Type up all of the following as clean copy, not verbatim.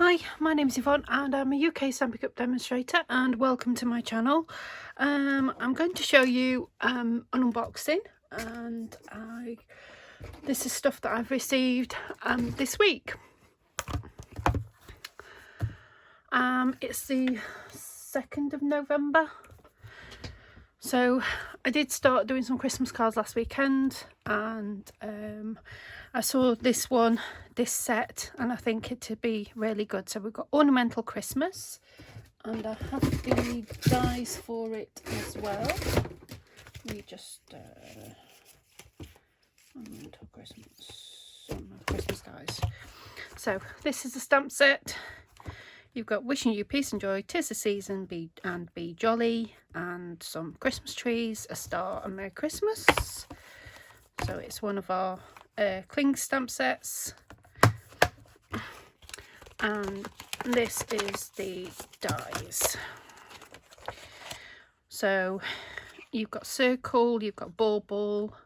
Hi, my name is Yvonne and I'm a UK Stampin' Up demonstrator, and welcome to my channel. I'm going to show you an unboxing, and this is stuff that I've received this week. It's the 2nd of November. So I did start doing some Christmas cards last weekend, and I saw this set, and I think it to be really good. So we've got Ornamental Christmas, and I have the dies for it as well. Let me just Ornamental Christmas dies. So this is the stamp set. You've got Wishing You Peace and Joy, 'Tis the Season, Be Jolly, and some Christmas trees, a star, and Merry Christmas. So it's one of our cling stamp sets. And this is the dies. So you've got circle, you've got bauble,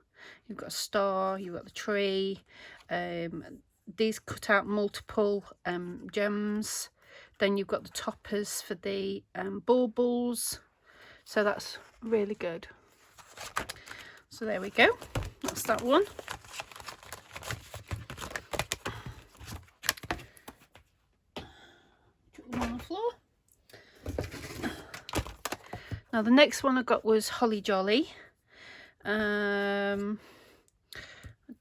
you've got star, you've got the tree. These cut out multiple gems. Then you've got the toppers for the baubles, so that's really good. So there we go, that's that one. On the floor. Now the next one I got was Holly Jolly. I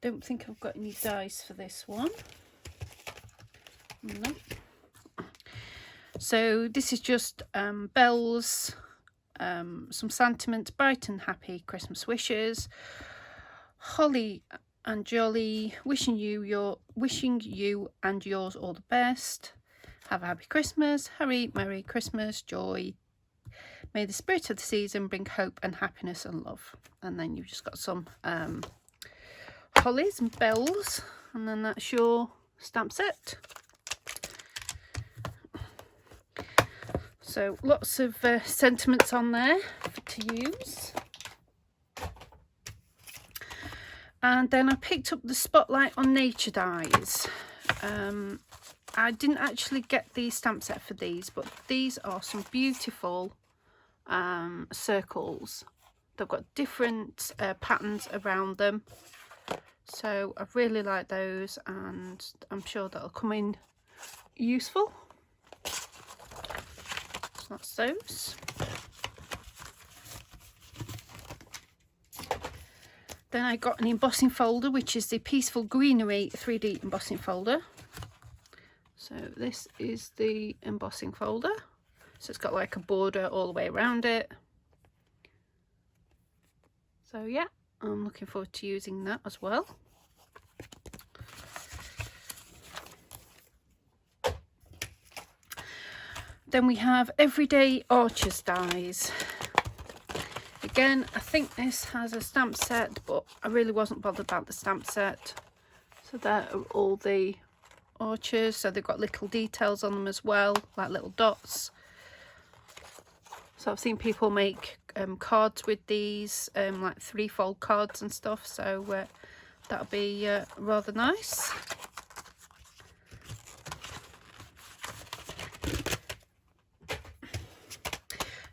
don't think I've got any dies for this one. No. So this is just bells, some sentiments, bright and happy Christmas wishes, holly and jolly, wishing you and yours all the best. Have a happy Christmas, Merry Christmas, joy. May the spirit of the season bring hope and happiness and love. And then you've just got some hollies and bells, and then that's your stamp set. So lots of sentiments on there to use. And then I picked up the Spotlight on Nature dies. I didn't actually get the stamp set for these, but these are some beautiful circles. They've got different patterns around them. So I really like those, and I'm sure that'll come in useful. That's those. Then I got an embossing folder, which is the Peaceful Greenery 3D embossing folder. So this is the embossing folder. So it's got like a border all the way around it. So yeah, I'm looking forward to using that as well. Then we have Everyday Archers dies. Again, I think this has a stamp set, but I really wasn't bothered about the stamp set. So there are all the archers. So they've got little details on them as well, like little dots. So I've seen people make cards with these, like 3-fold cards and stuff. So that'll be rather nice.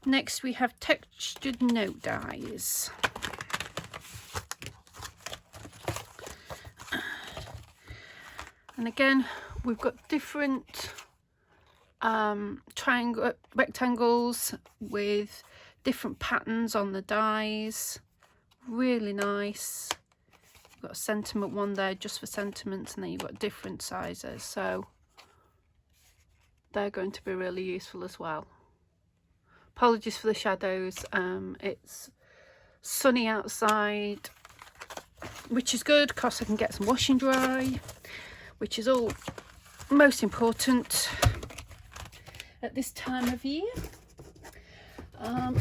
Next we have Textured Note dies. And again, we've got different rectangles with different patterns on the dies. Really nice. You've got a sentiment one there just for sentiments, and then you've got different sizes. So they're going to be really useful as well. Apologies for the shadows. It's sunny outside, which is good because I can get some washing dry, which is all most important at this time of year.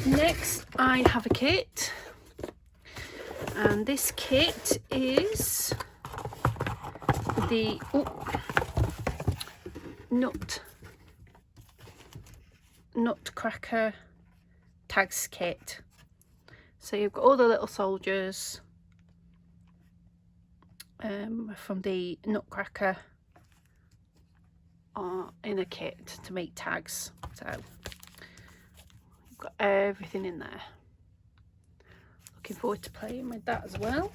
Next I have a kit, and this kit is the Nutcracker tags kit. So you've got all the little soldiers from the Nutcracker in a kit to make tags. So you've got everything in there. Looking forward to playing with that as well.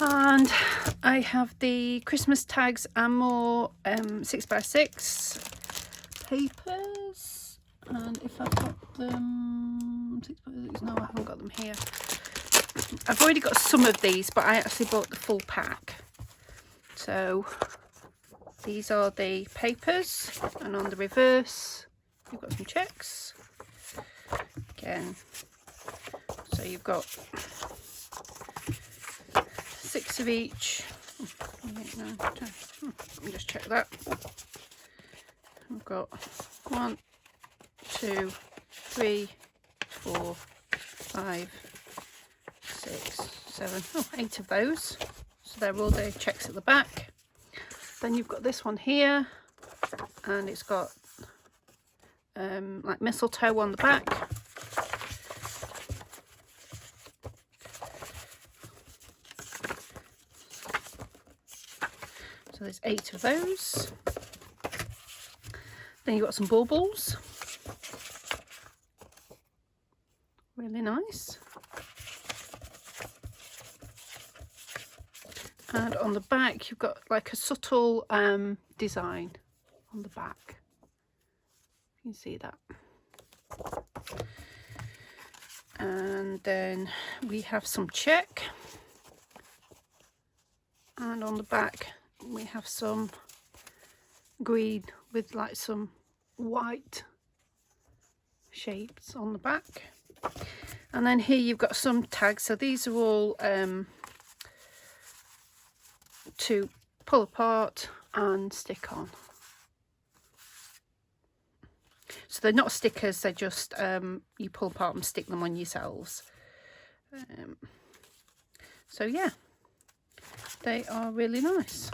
And I have the Christmas tags and more 6x6 papers. And if I've got them, 6x6, no, I haven't got them here. I've already got some of these, but I actually bought the full pack. So these are the papers, and on the reverse you've got some checks again. So you've got 6 of each. Let me just check that. I've got 1, 2, 3, 4, 5, 6, 7, 8 of those. So they're all the checks at the back. Then you've got this one here, and it's got like mistletoe on the back. So there's 8 of those. Then you've got some baubles. Really nice. And on the back you've got like a subtle design on the back. You can see that. And then we have some check. And on the back we have some green with like some white shapes on the back. And then here you've got some tags. So these are all to pull apart and stick on. So they're not stickers, they're just you pull apart and stick them on yourselves. So yeah, they are really nice.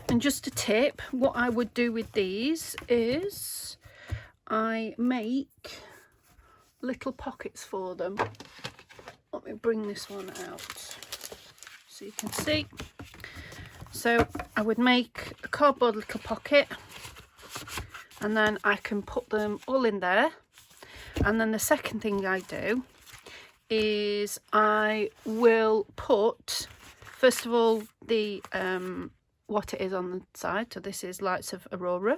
And just a tip, what I would do with these is I make little pockets for them. Let me bring this one out so you can see. So I would make a cardboard little pocket, and then I can put them all in there. And then the second thing I do is I will put, first of all, the what it is on the side. So this is Lights of Aurora,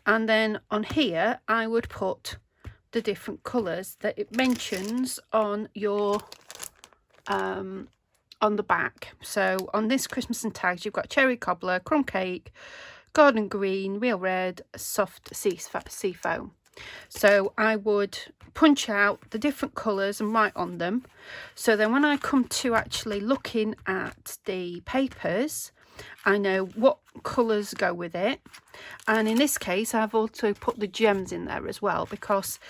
and then on here I would put the different colours that it mentions on your on the back. So on this Christmas and tags you've got cherry cobbler, crumb cake, garden green, real red, soft sea foam. So I would punch out the different colours and write on them, so then when I come to actually looking at the papers I know what colours go with it. And in this case I've also put the gems in there as well, because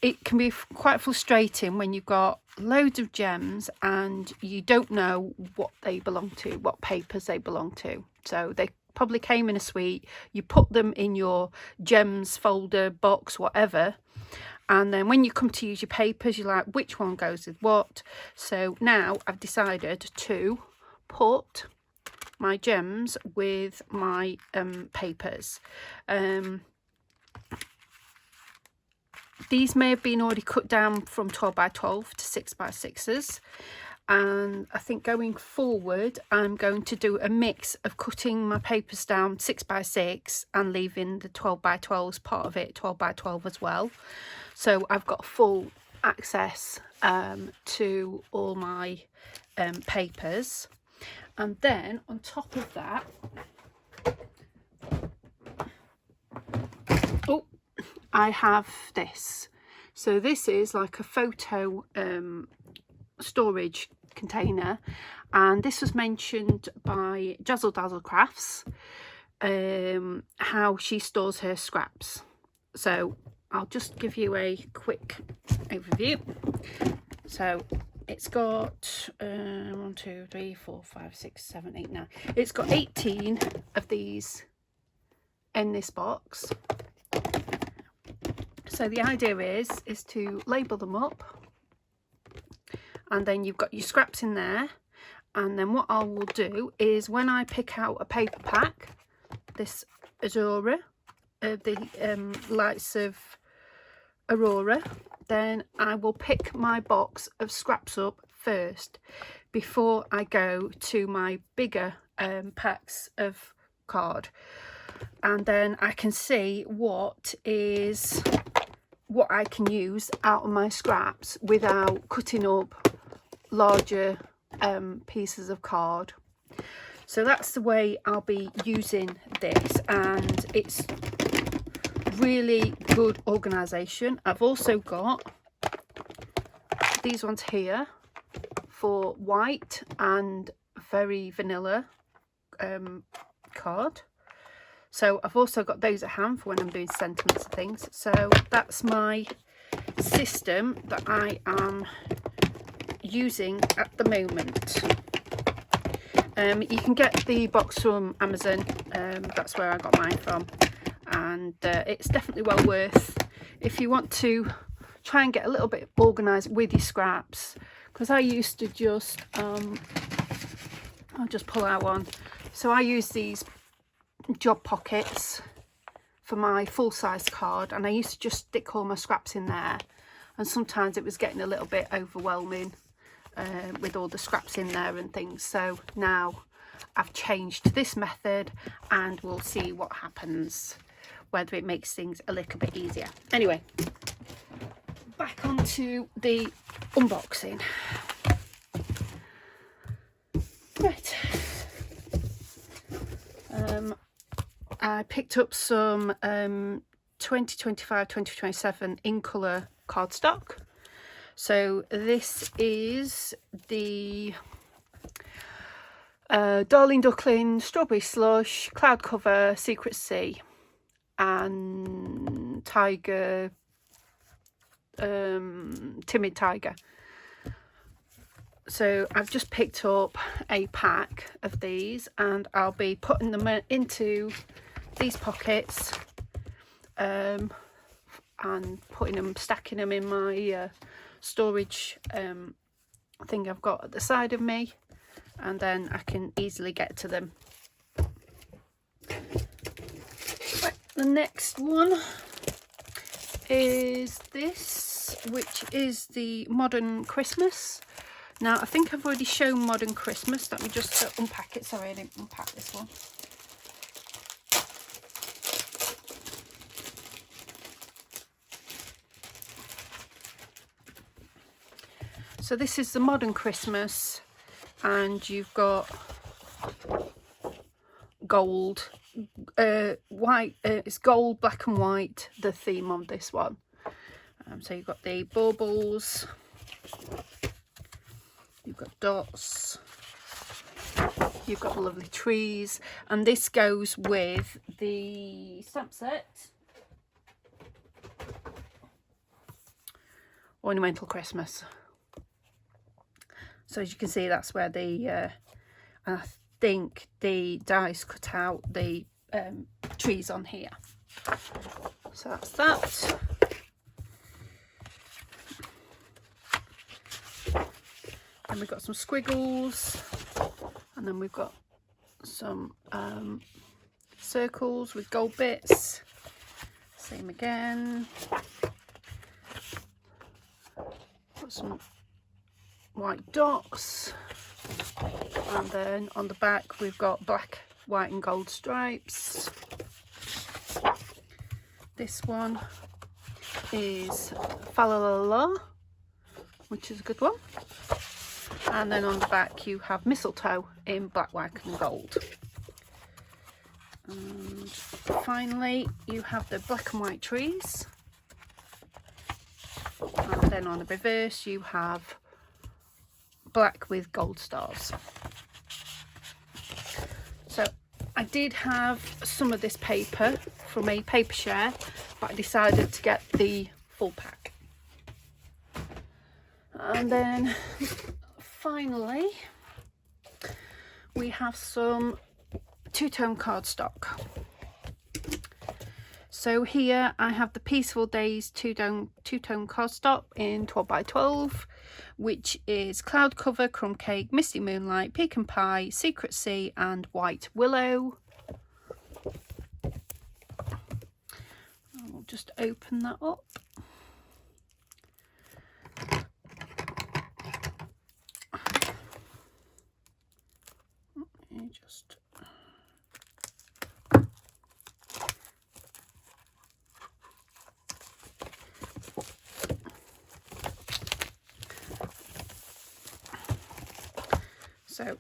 it can be quite frustrating when you've got loads of gems and you don't know what they belong to, what papers they belong to. So they probably came in a suite, you put them in your gems folder, box, whatever, and then when you come to use your papers you're like, which one goes with what? So now I've decided to put my gems with my papers. These may have been already cut down from 12x12 to 6x6s, and I think going forward I'm going to do a mix of cutting my papers down 6x6 and leaving the 12x12s part of it 12x12 as well, so I've got full access to all my papers. And then on top of that, I have this. So this is like a photo storage container, and this was mentioned by Jazzle Dazzle Crafts, how she stores her scraps. So I'll just give you a quick overview. So it's got 1, 2, 3, 4, 5, 6, 7, 8, 9. It's got 18 of these in this box. So So the idea is to label them up, and then you've got your scraps in there. And then what I will do is, when I pick out a paper pack, this Aurora, the Lights of Aurora, then I will pick my box of scraps up first before I go to my bigger packs of card, and then I can see what I can use out of my scraps without cutting up larger pieces of card. So that's the way I'll be using this, and it's really good organisation. I've also got these ones here for white and very vanilla card. So I've also got those at hand for when I'm doing sentiments and things. So that's my system that I am using at the moment. You can get the box from Amazon, that's where I got mine from, and it's definitely well worth if you want to try and get a little bit organised with your scraps, because I used to just I'll just pull out one. So I use these job pockets for my full-size card, and I used to just stick all my scraps in there, and sometimes it was getting a little bit overwhelming with all the scraps in there and things. So now I've changed to this method, and we'll see what happens, whether it makes things a little bit easier. Anyway, back onto the unboxing. Right, I picked up some 2025-2027 in colour cardstock. So this is the Darling Duckling, Strawberry Slush, Cloud Cover, Secret Sea, and Tiger, Timid Tiger. So I've just picked up a pack of these, and I'll be putting them into these pockets and putting them, stacking them in my storage thing I've got at the side of me, and then I can easily get to them. Right, the next one is this, which is the Modern Christmas. Now I think I've already shown Modern Christmas. Let me just unpack it. Sorry, I didn't unpack this one. So this is the Modern Christmas, and you've got gold, white, it's gold, black and white, the theme of this one. So you've got the baubles, you've got dots, you've got the lovely trees, and this goes with the stamp set Ornamental Christmas. So as you can see, that's where the I think the dies cut out the trees on here. So that's that. And we've got some squiggles, and then we've got some circles with gold bits. Same again. Got some white dots, and then on the back we've got black, white and gold stripes. This one is Fa La La La, which is a good one. And then on the back you have mistletoe in black, white and gold. And finally you have the black and white trees, and then on the reverse you have black with gold stars. So I did have some of this paper from a paper share, but I decided to get the full pack. And then finally we have some two-tone cardstock. So here I have the Peaceful Days two-tone cardstock in 12x12, which is Cloud Cover, Crumb Cake, Misty Moonlight, Pecan Pie, Secret Sea and White Willow. I'll just open that up. Just so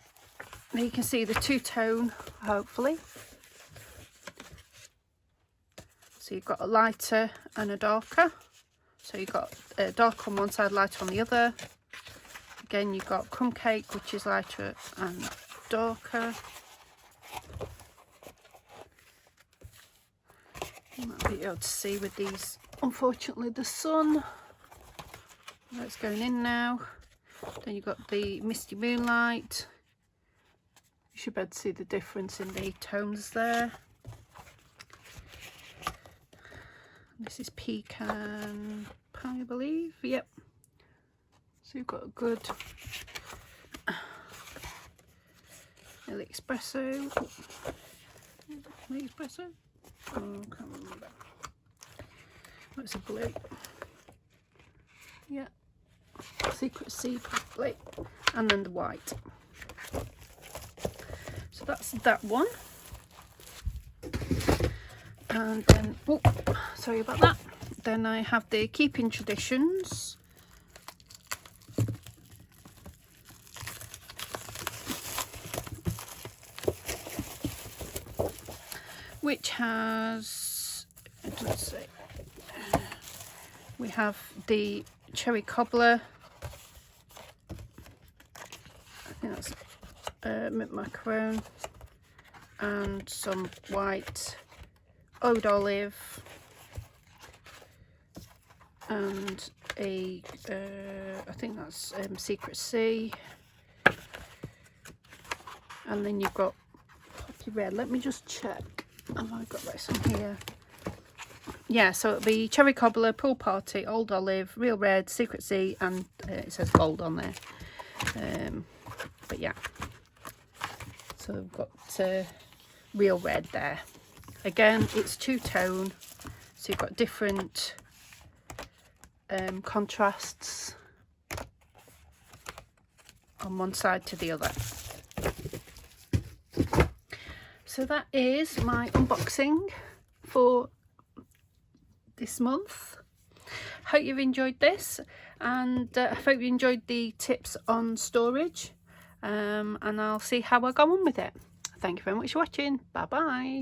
now you can see the two-tone, hopefully. So you've got a lighter and a darker. So you've got a dark on one side, lighter on the other. Again, you've got Crumb Cake, which is lighter and darker. You might be able to see with these. Unfortunately, the sun, it's going in now. Then you've got the Misty Moonlight. You should be able to see the difference in the tones there. This is Pecan Pie, I believe. Yep. So you've got a good espresso. Espresso? Oh, I can't remember. That's a blue. Yeah. Secret Sea probably. And then the white. So that's that one. And then, oh, sorry about that. Then I have the Keeping Traditions. Which has, let's see, we have the Cherry Cobbler. I think that's mint macaron, and some white Oud Olive, and a I think that's Secret Sea, and then you've got Poppy Red. Let me just check. Have I got this on here? Yeah, so it'll be Cherry Cobbler, Pool Party, Old Olive, Real Red, Secret Sea, and it says gold on there. But yeah, so we've got Real Red there. Again, it's two-tone, so you've got different contrasts on one side to the other. So that is my unboxing for this month. Hope you've enjoyed this, and I hope you enjoyed the tips on storage, and I'll see how I go on with it. Thank you very much for watching. Bye bye.